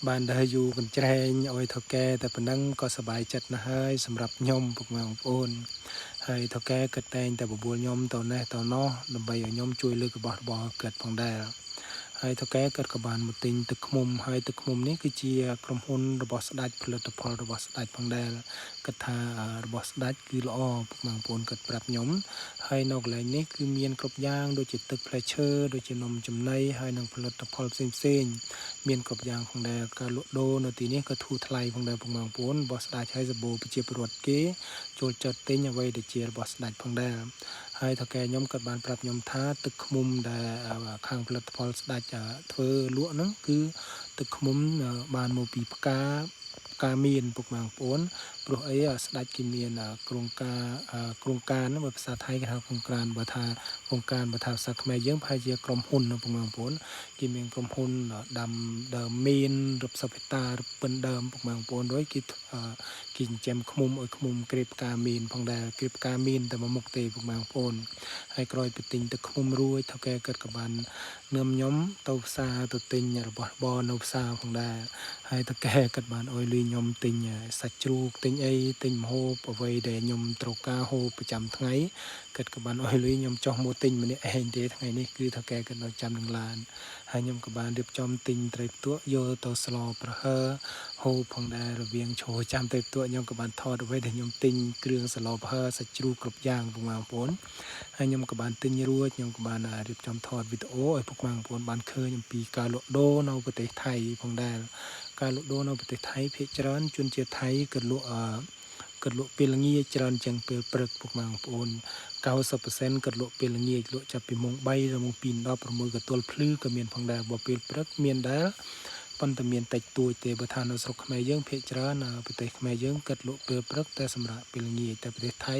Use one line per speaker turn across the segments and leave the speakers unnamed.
បានដើរយូរកញ្ច្រែងអុយថៅកែតែប៉ុណ្ណឹងក៏សប្បាយចិត្តណាស់ហើយសម្រាប់ខ្ញុំពុកម៉ែបងប្អូនហើយថៅកែក៏តែងតែបបួលខ្ញុំទៅនេះទៅនោះដើម្បីឲ្យខ្ញុំជួយលើករបស់របរគាត់ផងដែរហើយថៅកែគាត់ក៏បានមកទិញទឹកឃ្មុំហើយទឹកឃ្មុំនេះគឺជាក្រុមហ៊ុនរបស់ស្ដេចផលិតផលរបស់ស្ដេចផងដែរគាត់ថារបស់ស្ដេចគឺល្អពុកម៉ែបងប្អូនគាត់ប្រាប់ខ្ញុំហើយនៅកន្លែងនេះគឺមានគ្រប់យ៉ាងដូចជាទឹកផ្លែឈើដូចជានំចំណីហើយនិងផលិតផលផ្សេងៗមានគ្រប់យ៉ាងផងដែរការលក់ដូរនៅទីនេះក៏ធូរថ្លៃផងដែរពុកម៉ែបងប្អូនរបស់ស្ដេចហើយសម្បូរប្រជាពលរដ្ឋគេចូលចិត្តទិញអ្វីដែលជារបស់ស្ដេចផងដែរហើយថៅកែខ្ញុំក៏បានប្រាប់ខ្ញុំថាទឹកឃ្មុំដែលខាងផលិតផលស្ដេចធ្វើលក់ហ្នឹងគឺទឹកឃ្មុំបានមកពីផ្កាមានពុកម៉ែបងប្អូនព្រោះអីស្ដេចគេមានគ្រោងការហ្នឹងបើភាសាថៃគេហៅគ្រោងការបើថាគ្រោងការបើថាភាសាខ្មែរយើងប្រហែលជាក្រុមហ៊ុនណាពុកម៉ែបងប្អូនគេមានក្រុមហ៊ុនដាំដើមមៀនរឹបសិបហិកតារឹបពិនដើមពុកម៉ែបងប្អូនរួយគេចិញ្ចឹមឃ្មុំឲ្យឃ្មុំក្រេបផ្កាមានផងដែរក្រេបផ្កាមានតែមួយមុខទេពុកម៉ែបងប្អូនហើយក្រោយពីទិញទឹកឃ្មុំរួចថៅកែគាត់ក៏បាននាំខ្ញុំទៅផ្សារទៅទិញរបស់របរនៅផ្សារផងដែរហើយថៅកែគាត់បានអុយលុយខ្ញុំទិញសាច់ជ្រូកទិញអីទិញម្ហូបអ្វីដែលខ្ញុំត្រូវការហូបប្រចាំថ្ងៃគាត់ក៏បានអុយលុយខ្ញុំចុះមកទិញម្នាក់ឯងទេថ្ងៃនេះគឺថៅកែគាត់នៅចាំនឹងឡានហើយខ្ញុំក៏បានរៀបចំទិញត្រីផ្ទក់យកទៅស្លប្រហើហូបផងដែររវាងឈរចាំត្រីផ្ទក់ខ្ញុំក៏បានថតអ្វីដែលខ្ញុំទិញគ្រឿងស្លប្រហើសាច់ជ្រូកគ្រប់យ៉ាងបងប្អូនហើយខ្ញុំក៏បានទិញរួចខ្ញុំក៏បានរៀបចំថតវីដេអូឲ្យពុកម៉ែបងប្អូនបានឃើញអំពីការលក់ដូរនៅប្រទេសថៃផងដែរការលក់ដូរនៅប្រទេសថៃភាគច្រើនជនជាតិថៃក៏លក់ពេលល្ងាចច្រើនជាងពេលព្រឹកពុកម៉ែបងប្អូន90%ក៏លក់ពេលល្ងាចលក់ចាប់ពីម៉ោង3ដល់ម៉ោង2:16ក៏ទល់ភ្លឺក៏មានផងដែរបើពេលព្រឹកមានដែរប៉ុន្តែមានតិចតួចទេបើថានៅស្រុកខ្មែរយើងភាគច្រើនប្រទេសខ្មែរយើងគិតលក់ពេលព្រឹកតែសម្រាប់ពេលល្ងាចតែប្រទេសថៃ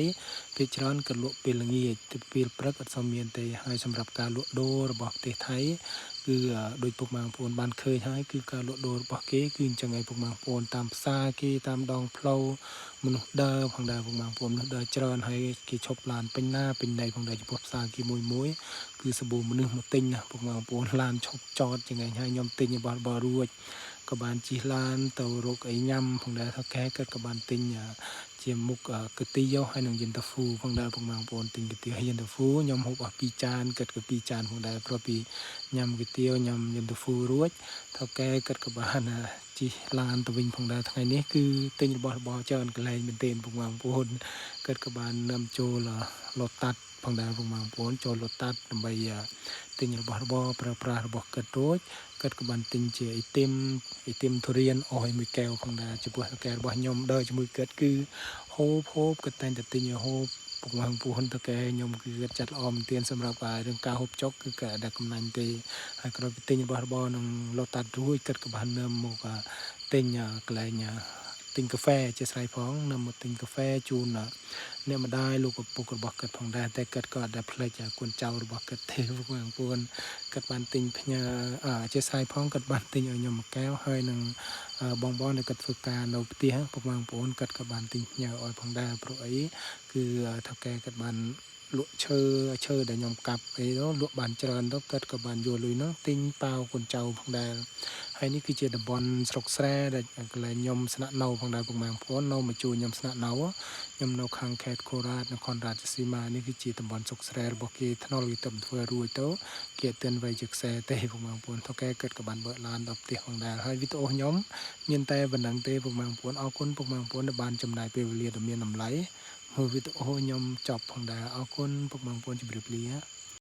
ភាគច្រើនគិតលក់ពេលល្ងាចទៅពេលព្រឹកអត់សូវមានទេហើយសម្រាប់ការលក់ដូររបស់ប្រទេសថៃគឺដោយពុកម៉ែបងប្អូនបានឃើញហើយគឺការលក់ដូររបស់គេគឺអញ្ចឹងឯងពុកម៉ែបងប្អូនតាមផ្សារគេតាមដងផ្លូវមនុស្សដើរផងដែរពុកម៉ែបងប្អូនមនុស្សដើរច្រើនហើយគេឈប់ឡានពេញណាពេញណៃផងដែរចំពោះផ្សារគេមួយគឺសម្បូរមនុស្សមកទិញណាពុកម៉ែបងប្អូនឡានឈប់ចតចឹងឯងហើយខ្ញុំទិញរបស់រួចក៏បានជិះឡានទៅរកអីញ៉ាំផងដែរថៅកែគាត់ក៏បានទិញជាមុខគុយទាវហើយនឹងយិនតាហ្វូផងដែរពុកម៉ែបងប្អូនទិញគុយទាវហើយយិនតាហ្វូខ្ញុំហូបអស់2ចានគាត់ក៏2ចានផងដែរព្រោះពីញ៉ាំគុយទាវញ៉ាំយិនតាហ្វូរួចថៅកែគាត់ក៏បានជិះឡានទៅវិញផងដែរថ្ងៃនេះគឺទិញរបស់របរច្រើនកន្លែងមែនទែនពុកម៉ែបងប្អូនគាត់ក៏បាននាំចូលឡូតាត់ផងដែរពុកម៉ែបងប្អូនចូលឡូតាត់ដើម្បីទិញរបស់របរប្រើប្រាស់របស់គាត់រួចគាត់ក៏បានទិញជាអ៊ីទីមទុរៀនអស់ឲ្យមួយកែវផងដែរចំពោះកែរបស់ខ្ញុំដើរជាមួយគាត់គឺហូបគាត់តែងតែទិញឲ្យហូបពុកម៉ែបងប្អូនតើកែខ្ញុំគឺគាត់ចាត់ល្អមែនទែនសម្រាប់រឿងការហូបចុកគឺគាត់អត់កំណាញ់ទេហើយក្រោយពីទិញរបស់របរនឹងឡូតាត់រួចគាត់ក៏បាននាំមកទិញកន្លែងទិញកាហ្វេជាស្រ័យផងនាំមកទិញកាហ្វេជូនអ្នកម្ដាយលោកឪពុករបស់គាត់ផងដែរតែគាត់ក៏អត់ដែលភ្លេចកូនចៅរបស់គាត់ទេពុកម៉ែបងប្អូនគាត់បានទិញផ្ញើជាស្រ័យផងគាត់បានទិញឲ្យខ្ញុំមួយកែវហើយនឹងបងដែលគាត់ធ្វើការនៅផ្ទះពុកម៉ែបងប្អូនគាត់ក៏បានទិញផ្ញើឲ្យផងដែរព្រោះអីគឺថៅកែគាត់បានលក់ឈើដែលខ្ញុំកាប់អីទៅលក់បានច្រើនទៅគាត់ក៏បានយកលុយនោះទិញប៉ាវកូនចៅផងដែរហើយនេះគឺជាតំបន់ស្រុកស្រែដែលកន្លែងខ្ញុំស្នាក់នៅផងដែរពុកម៉ែបងប្អូននៅមកជួយខ្ញុំស្នាក់នៅខ្ញុំនៅខាងខេត្តកូរ៉ាតនគររាជสีមានេះគឺជាតំបន់ស្រុកស្រែរបស់គេថ្នុលគេទៅធ្វើរួចទៅគេអត់ទាន់វ័យជាខ្សែទេពុកម៉ែបងប្អូនថៅកែគាត់ក៏បានបើកឡានដល់ផ្ទះផងដែរហើយវីដេអូខ្ញុំមានតែប៉ុណ្្នឹងទេពុកម៉ែបងប្អូនអរគុណពុកម៉ែបងប្អូនដែលបានចំណាយពេលវេលាដ៏មានតម្លៃមើលវីដេអូខ្ញុំចប់ផងដែរអរគុណពុកម៉ែបងប្អូនជម្រាបលា